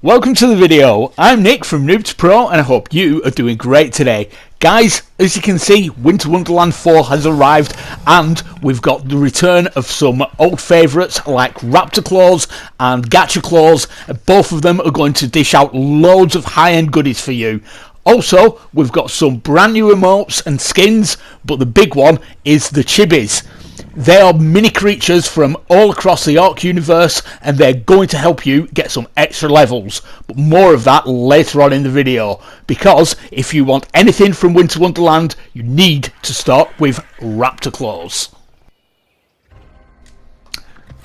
Welcome to the video. I'm Nick from Noob to Pro and I hope you are doing great today. Guys, as you can see, Winter Wonderland 4 has arrived and we've got the return of some old favourites like Raptor Claus and Gacha Claus. Both of them are going to dish out loads of high-end goodies for you. Also, we've got some brand new emotes and skins, but the big one is the Chibis. They are mini creatures from all across the Ark universe and they're going to help you get some extra levels. But more of that later on in the video, because if you want anything from Winter Wonderland, you need to start with Raptor Claus.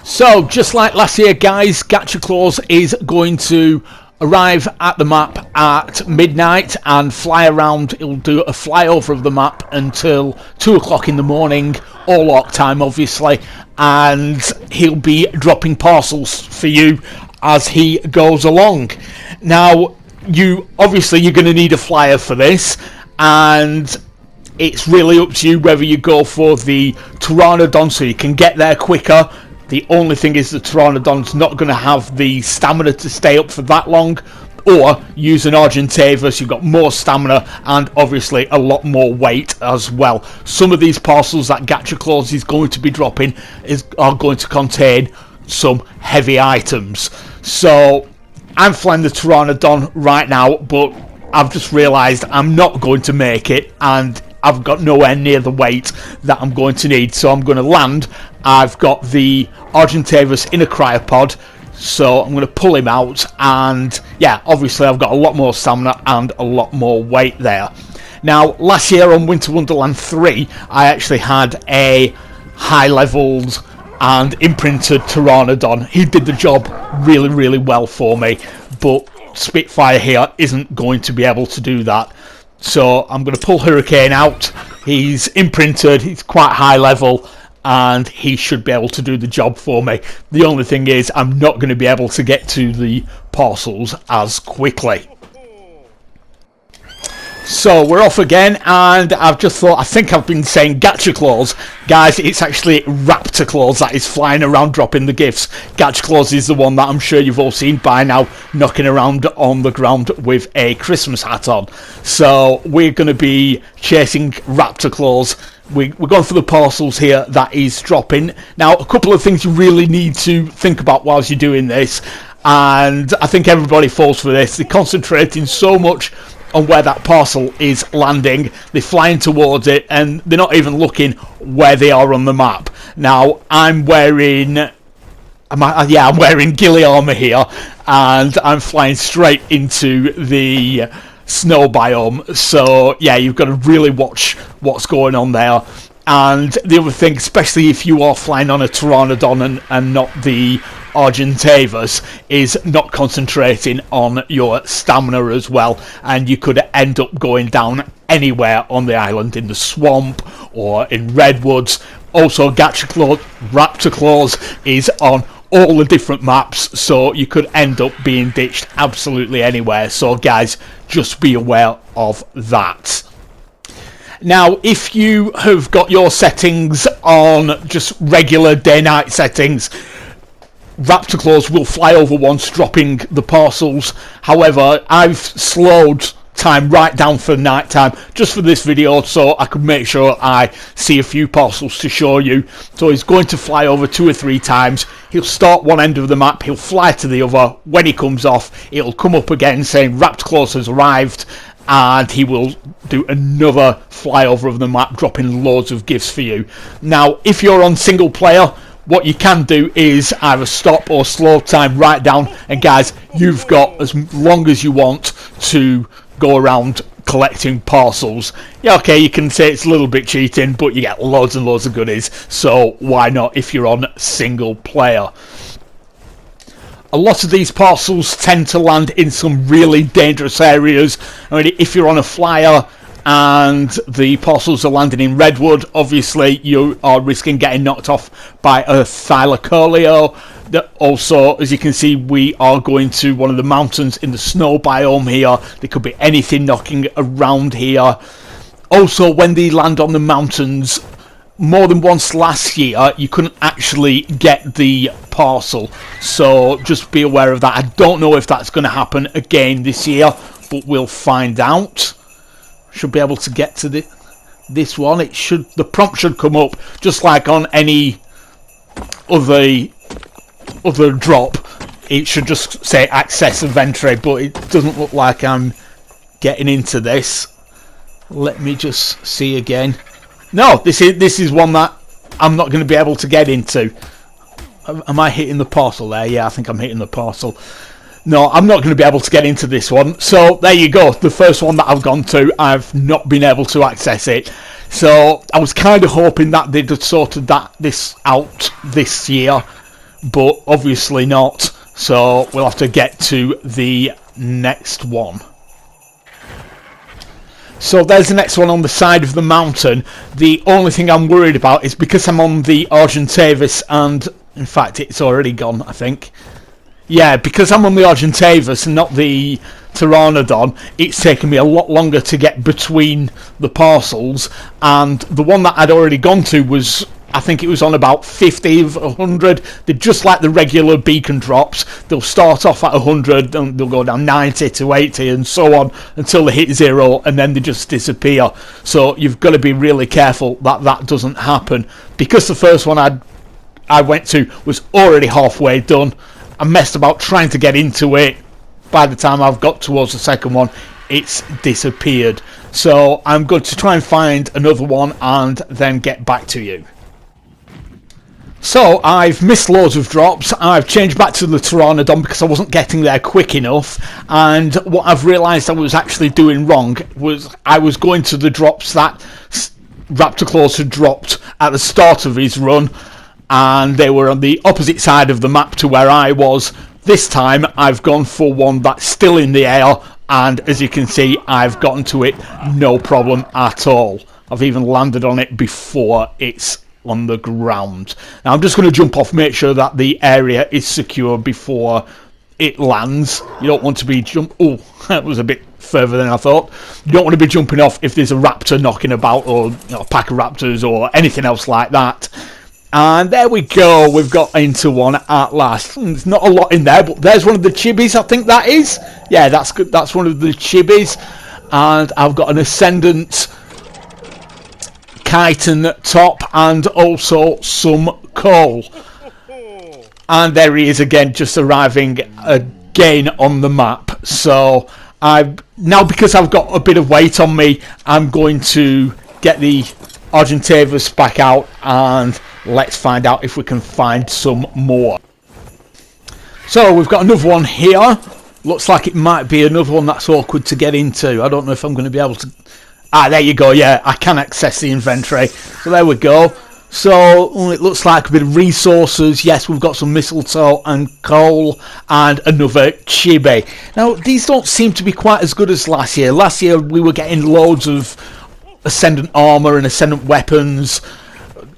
So, just like last year guys, Gacha Claus is going to arrive at the map at midnight and fly around. He'll do a flyover of the map until 2 o'clock in the morning, all Ark time obviously, and he'll be dropping parcels for you as he goes along. Now, you're going to need a flyer for this, and it's really up to you whether you go for the Pteranodon so you can get there quicker. The only thing is the Pteranodon's not going to have the stamina to stay up for that long, or use an Argentavus. You've got more stamina and obviously a lot more weight as well. Some of these parcels that Gacha Claus is going to be dropping are going to contain some heavy items. So I'm flying the Pteranodon right now, but I've just realised I'm not going to make it and I've got nowhere near the weight that I'm going to need, so I'm going to land. I've got the Argentavus in a cryopod, so I'm going to pull him out, and yeah, obviously I've got a lot more stamina and a lot more weight there. Now, last year on Winter Wonderland 3, I actually had a high-leveled and imprinted Pteranodon. He did the job really, really well for me, but Spitfire here isn't going to be able to do that. So I'm going to pull Hurricane out. He's imprinted, he's quite high level, and he should be able to do the job for me. The only thing is I'm not going to be able to get to the parcels as quickly. So we're off again, and I've just thought, I think I've been saying Gacha Claus. Guys, it's actually Raptor Claus that is flying around dropping the gifts. Gacha Claus is the one that I'm sure you've all seen by now, knocking around on the ground with a Christmas hat on. So we're going to be chasing Raptor Claus. We're going for the parcels here that he's dropping. Now, a couple of things you really need to think about whilst you're doing this, and I think everybody falls for this. They're concentrating so much on where that parcel is landing, they're flying towards it and they're not even looking where they are on the map. Now I'm wearing ghillie armor here and I'm flying straight into the snow biome, so yeah, you've got to really watch what's going on there. And the other thing, especially if you are flying on a Pteranodon and not the Argentavus, is not concentrating on your stamina as well, and you could end up going down anywhere on the island, in the swamp or in redwoods. Also, Gacha Claus, Raptor Claus is on all the different maps, so you could end up being ditched absolutely anywhere. So guys, just be aware of that. Now, if you have got your settings on just regular day-night settings, Raptor Claus will fly over once, dropping the parcels. However, I've slowed time right down for night time just for this video, so I could make sure I see a few parcels to show you. So he's going to fly over 2 or 3 times. He'll start one end of the map, he'll fly to the other. When he comes off, it'll come up again saying Raptor Claus has arrived, and he will do another flyover of the map, dropping loads of gifts for you. Now, if you're on single player, what you can do is either stop or slow time right down, and guys, you've got as long as you want to go around collecting parcels. Yeah, okay, you can say it's a little bit cheating, but you get loads and loads of goodies, so why not if you're on single player? A lot of these parcels tend to land in some really dangerous areas. I mean, if you're on a flyer and the parcels are landing in redwood, obviously you are risking getting knocked off by a Thylacoleo. Also, as you can see, we are going to one of the mountains in the snow biome here. There could be anything knocking around here. Also, when they land on the mountains, more than once last year, you couldn't actually get the parcel. So just be aware of that. I don't know if that's going to happen again this year, but we'll find out. Should be able to get to this one. The prompt should come up just like on any other drop. It should just say access inventory, but it doesn't look like I'm getting into this. Let me just see again. No, this is one that I'm not going to be able to get into. Am I hitting the parcel there? Yeah, I think I'm hitting the parcel. No, I'm not going to be able to get into this one. So there you go. The first one that I've gone to, I've not been able to access it. So I was kind of hoping that they'd have sorted this out this year, but obviously not. So we'll have to get to the next one. So there's the next one on the side of the mountain. The only thing I'm worried about is because I'm on the Argentavis, and in fact it's already gone, I think. Yeah, because I'm on the Argentavis and not the Pteranodon, it's taken me a lot longer to get between the parcels, and the one that I'd already gone to was, I think it was on about 50 of 100. They're just like the regular beacon drops. They'll start off at 100 and they'll go down 90 to 80 and so on until they hit 0, and then they just disappear. So you've got to be really careful that that doesn't happen. Because the first one I went to was already halfway done, I messed about trying to get into it. By the time I've got towards the second one, it's disappeared. So I'm going to try and find another one and then get back to you. So I've missed loads of drops. I've changed back to the Pteranodon because I wasn't getting there quick enough, and what I've realised I was actually doing wrong was I was going to the drops that Raptor Claus had dropped at the start of his run, and they were on the opposite side of the map to where I was. This time I've gone for one that's still in the air, and as you can see, I've gotten to it no problem at all. I've even landed on it before it's on the ground. Now I'm just going to jump off, make sure that the area is secure before it lands. You don't want to be oh, that was a bit further than I thought. You don't want to be jumping off if there's a raptor knocking about, or a pack of raptors or anything else like that. And there we go, we've got into one at last. There's not a lot in there, but there's one of the Chibis, I think that is. Yeah, that's good. That's one of the Chibis. And I've got an Ascendant chitin top and also some coal. And there he is again, just arriving again on the map. So now, because I've got a bit of weight on me, I'm going to get the Argentavis back out and let's find out if we can find some more. So we've got another one here. Looks like it might be another one that's awkward to get into. I don't know if I'm going to be able to... Ah, there you go, yeah, I can access the inventory. So there we go. So it looks like a bit of resources. Yes, we've got some mistletoe and coal and another chibi. Now, these don't seem to be quite as good as last year. Last year we were getting loads of Ascendant armour and Ascendant weapons.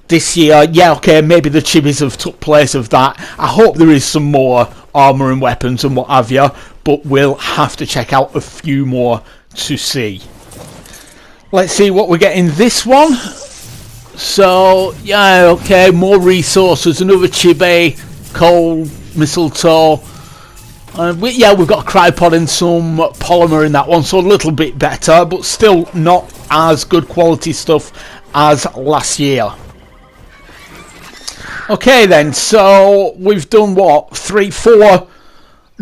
This year, yeah, okay, maybe the chibis have took place of that. I hope there is some more armour and weapons and what have you, but we'll have to check out a few more to see. Let's see what we get in this one. So, yeah, okay, more resources, another chibi, coal, mistletoe. We've got a cryopod and some polymer in that one, so a little bit better, but still not as good quality stuff as last year. Okay then, so we've done what, 3-4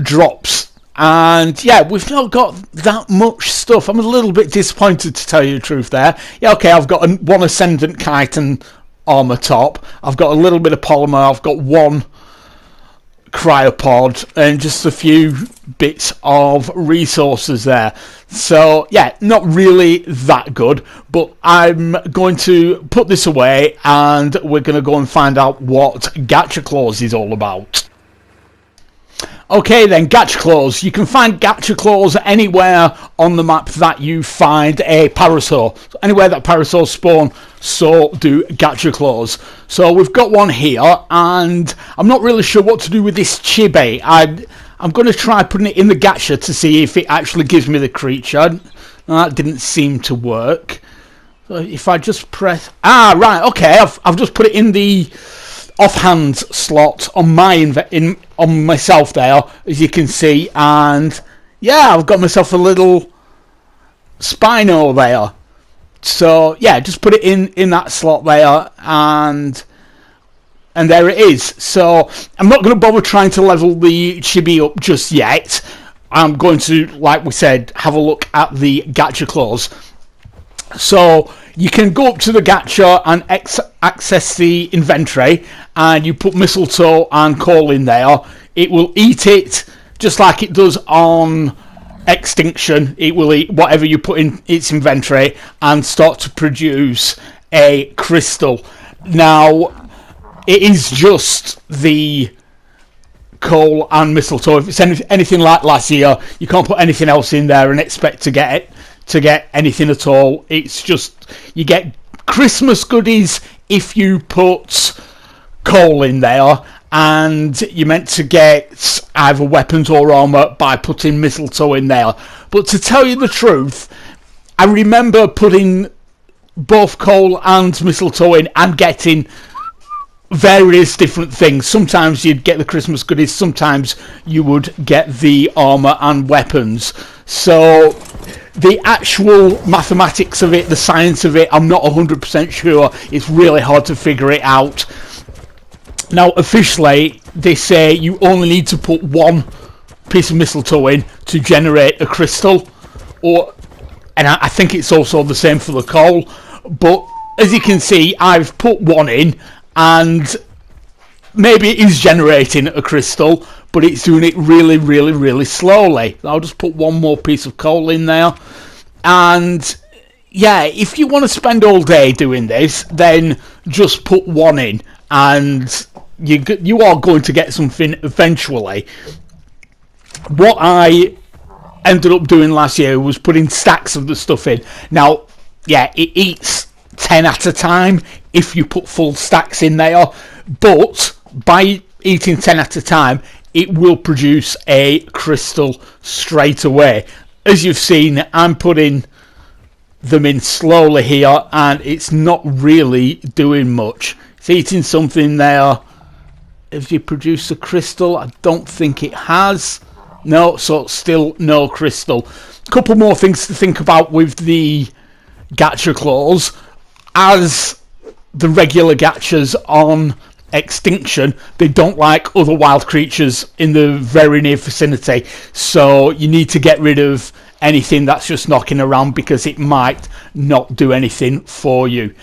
drops, and yeah, we've not got that much stuff. I'm a little bit disappointed, to tell you the truth there. Yeah, okay, I've got one Ascendant chitin armor top, I've got a little bit of polymer, I've got one cryopod and just a few bits of resources there. So yeah, not really that good, but I'm going to put this away and we're going to go and find out what Gacha Claus is all about. Okay then, Gacha Claus. You can find Gacha Claus anywhere on the map that you find a parasaur. So anywhere that parasaurs spawn, so do Gacha Claus. So we've got one here, and I'm not really sure what to do with this chibi. I'm going to try putting it in the gacha to see if it actually gives me the creature. That didn't seem to work. So if I just press... Ah, right, okay, I've just put it in the offhand slot on my on myself there, as you can see, and yeah, I've got myself a little Spino there. So yeah, just put it in that slot there, and there it is. So I'm not going to bother trying to level the Chibi up just yet. I'm going to, like we said, have a look at the Gacha Claus. So you can go up to the Gacha and access the inventory, and you put mistletoe and coal in there. It will eat it just like it does on Extinction. It will eat whatever you put in its inventory and start to produce a crystal. Now, it is just the coal and mistletoe. If it's anything like last year, you can't put anything else in there and expect to get anything at all. It's just, you get Christmas goodies if you put coal in there, and you're meant to get either weapons or armour by putting mistletoe in there. But to tell you the truth, I remember putting both coal and mistletoe in and getting various different things. Sometimes you'd get the Christmas goodies, sometimes you would get the armour and weapons. So the actual mathematics of it, the science of it, I'm not 100% sure. It's really hard to figure it out. Now, officially, they say you only need to put one piece of mistletoe in to generate a crystal, and I think it's also the same for the coal. But as you can see, I've put one in, and maybe it is generating a crystal, but it's doing it really, really, really slowly. I'll just put one more piece of coal in there, and yeah, if you want to spend all day doing this, then just put one in, and you are going to get something eventually. What I ended up doing last year was putting stacks of the stuff in. Now, yeah, it eats 10 at a time if you put full stacks in there, but by eating 10 at a time, it will produce a crystal straight away. As you've seen, I'm putting them in slowly here, and it's not really doing much. It's eating something there. Have you produced a crystal? I don't think it has. No, so still no crystal. Couple more things to think about with the Gacha Claus. As the regular gachas on Extinction, they don't like other wild creatures in the very near vicinity, so you need to get rid of anything that's just knocking around, because it might not do anything for you.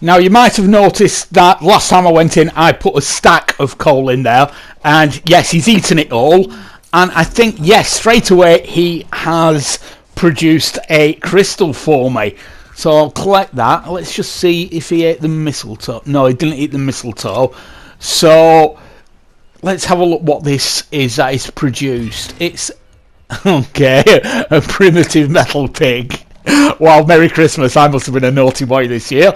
Now, you might have noticed that last time I went in, I put a stack of coal in there, and yes, he's eaten it all, and I think, yes, straight away he has produced a crystal for me. So I'll collect that. Let's just see if he ate the mistletoe. No, he didn't eat the mistletoe. So let's have a look what this is that is produced. It's, okay, a primitive metal pig. Wow, Merry Christmas. I must have been a naughty boy this year.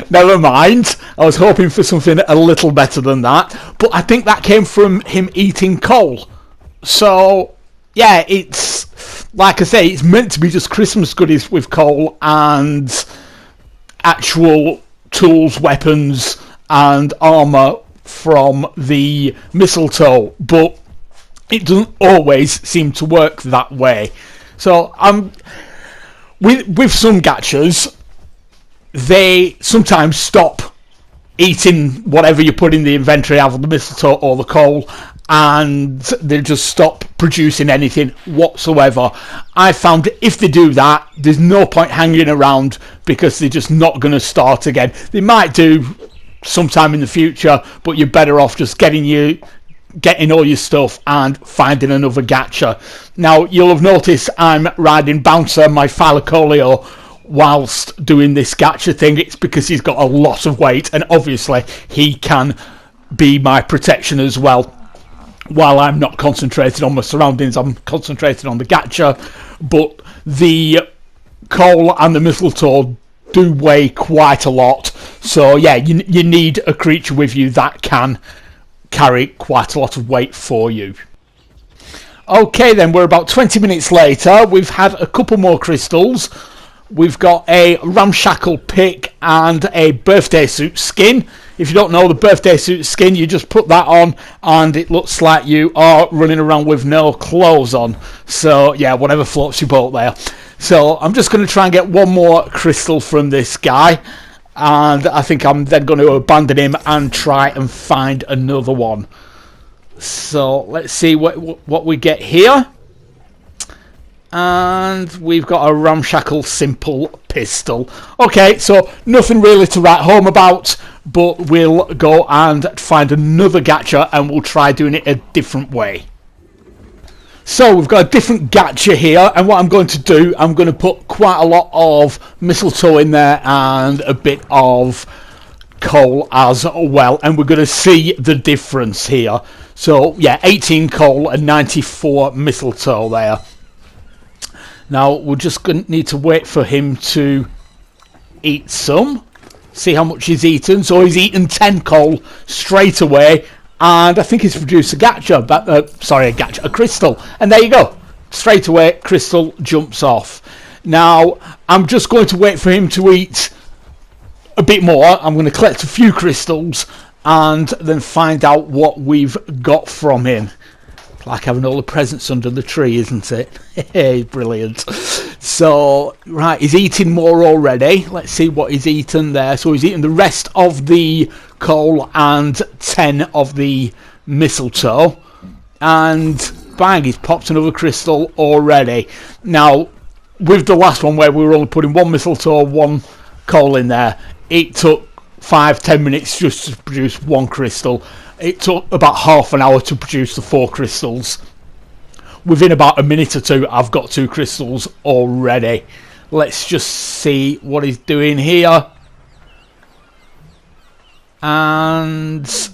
Never mind. I was hoping for something a little better than that. But I think that came from him eating coal. So, yeah, it's, like I say, it's meant to be just Christmas goodies with coal and actual tools, weapons, and armour from the mistletoe. But it doesn't always seem to work that way. So, with some gachas, they sometimes stop eating whatever you put in the inventory, either the mistletoe or the coal, and they just stop producing anything whatsoever. I found if they do that, there's no point hanging around, because they're just not going to start again. They might do sometime in the future, but you're better off just getting all your stuff and finding another gacha. Now, you'll have noticed I'm riding Bouncer, my Philocolio, whilst doing this gacha thing. It's because he's got a lot of weight, and obviously he can be my protection as well. While I'm not concentrated on my surroundings, I'm concentrated on the gacha, but the coal and the mistletoe do weigh quite a lot. So yeah, you need a creature with you that can carry quite a lot of weight for you. Okay then, we're about 20 minutes later. We've had a couple more crystals. we've got a ramshackle pick and a birthday suit skin. If you don't know the birthday suit skin, you just put that on and it looks like you are running around with no clothes on. So yeah, whatever floats your boat there. So I'm just going to try and get one more crystal from this guy, and I think I'm then going to abandon him and try and find another one. So let's see what we get here. And we've got a ramshackle simple pistol. Okay, so nothing really to write home about, but we'll go and find another gacha and we'll try doing it a different way. So we've got a different gacha here, and what I'm going to do, I'm going to put quite a lot of mistletoe in there and a bit of coal as well, and we're going to see the difference here. So yeah, 18 coal and 94 mistletoe there. Now we're just going to need to wait for him to eat some, see how much he's eaten. So he's eaten 10 coal straight away, and I think he's produced a gacha, a crystal, and there you go, straight away crystal jumps off. Now I'm just going to wait for him to eat a bit more. I'm going to collect a few crystals and then find out what we've got from him. Like having all the presents under the tree, isn't it? Brilliant. So, right, he's eating more already. Let's see what he's eaten there. So he's eaten the rest of the coal and 10 of the mistletoe. And bang, he's popped another crystal already. Now, with the last one where we were only putting one mistletoe, one coal in there, it took 5-10 minutes just to produce one crystal. It took about half an hour to produce the 4 crystals. Within about a minute or two, I've got 2 crystals already. Let's just see what he's doing here. And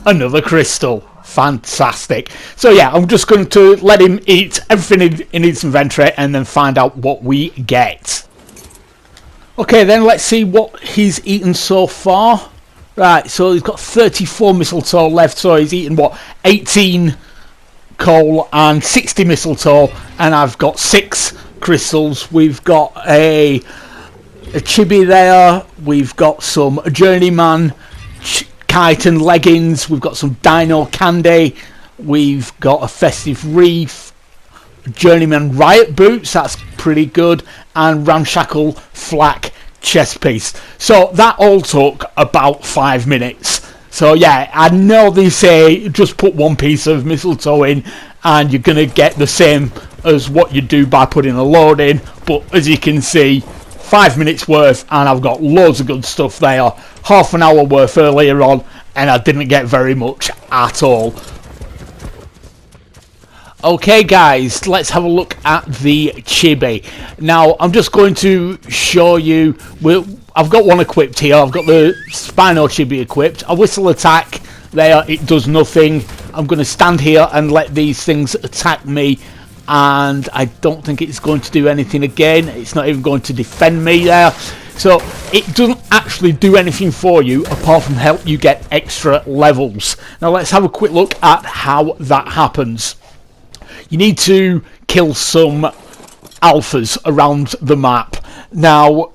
another crystal. Fantastic. So yeah, I'm just going to let him eat everything in his inventory and then find out what we get. Okay, then let's see what he's eaten so far. Right, so he's got 34 mistletoe left, so he's eaten, what, 18 coal and 60 mistletoe, and I've got 6 crystals. We've got a chibi there, we've got some journeyman kite and leggings, we've got some dino candy, we've got a festive wreath, journeyman riot boots, that's pretty good, and ramshackle flak chest piece. So that all took about 5 minutes. So yeah, I know they say just put one piece of mistletoe in and you're gonna get the same as what you do by putting a load in, but as you can see, 5 minutes worth, and I've got loads of good stuff there. Half an hour worth earlier on, and I didn't get very much at all. Okay guys, let's have a look at the chibi. Now I'm just going to show you, I've got one equipped here, I've got the Spino chibi equipped. A whistle attack there, it does nothing. I'm going to stand here and let these things attack me, and I don't think it's going to do anything again. It's not even going to defend me there. So it doesn't actually do anything for you apart from help you get extra levels. Now let's have a quick look at how that happens. You need to kill some alphas around the map. Now,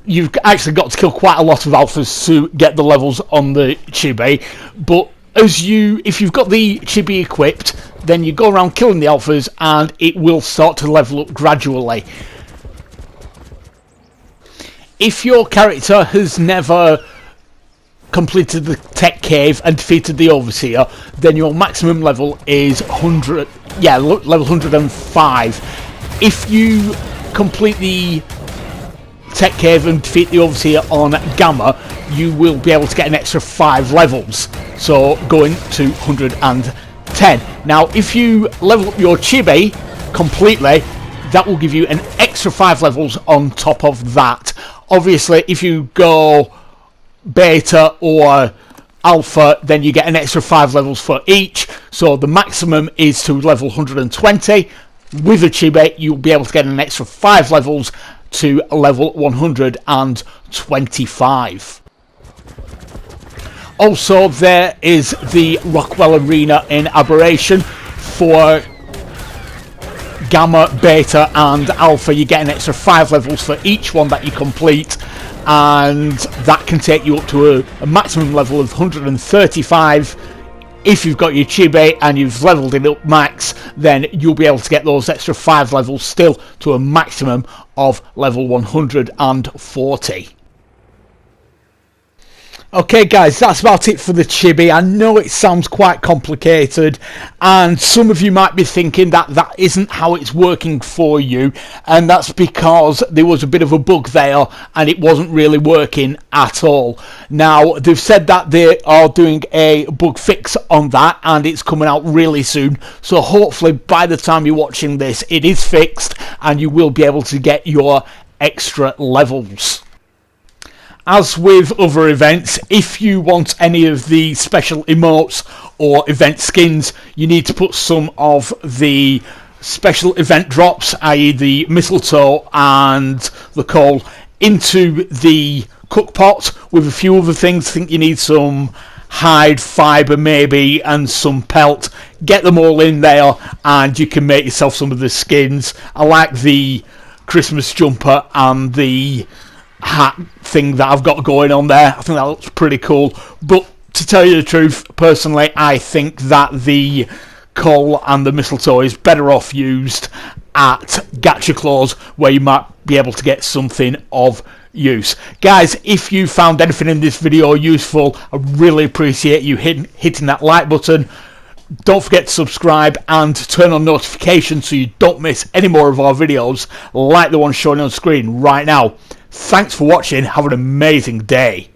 you've actually got to kill quite a lot of alphas to get the levels on the chibi, but if you've got the chibi equipped, then you go around killing the alphas and it will start to level up gradually. If your character has never completed the tech cave and defeated the overseer, then your maximum level is 100. Yeah, level 105. If you complete the tech cave and defeat the overseer on Gamma, you will be able to get an extra 5 levels, so going to 110. Now if you level up your chibi completely, that will give you an extra 5 levels on top of that. Obviously if you go beta or alpha, then you get an extra 5 levels for each, so the maximum is to level 120. With a chibi you'll be able to get an extra 5 levels to level 125. Also there is the Rockwell Arena in Aberration for Gamma, Beta and Alpha, you get an extra 5 levels for each one that you complete, and that can take you up to a maximum level of 135. If you've got your Chibi and you've leveled it up max, then you'll be able to get those extra 5 levels still to a maximum of level 140. Okay guys, that's about it for the Chibi. I know it sounds quite complicated, and some of you might be thinking that that isn't how it's working for you, and that's because there was a bit of a bug there and it wasn't really working at all. Now, they've said that they are doing a bug fix on that and it's coming out really soon, so hopefully by the time you're watching this it is fixed and you will be able to get your extra levels. As with other events, if you want any of the special emotes or event skins, you need to put some of the special event drops, i.e. the mistletoe and the coal, into the cook pot with a few other things. I think you need some hide, fibre maybe, and some pelt. Get them all in there and you can make yourself some of the skins. I like the Christmas jumper and the hat thing that I've got going on there. I think that looks pretty cool, but to tell you the truth, personally I think that the coal and the mistletoe is better off used at Gacha Claus, where you might be able to get something of use. Guys, if you found anything in this video useful, I really appreciate you hitting that like button. Don't forget to subscribe and turn on notifications so you don't miss any more of our videos like the one showing on screen right now. Thanks for watching. Have an amazing day.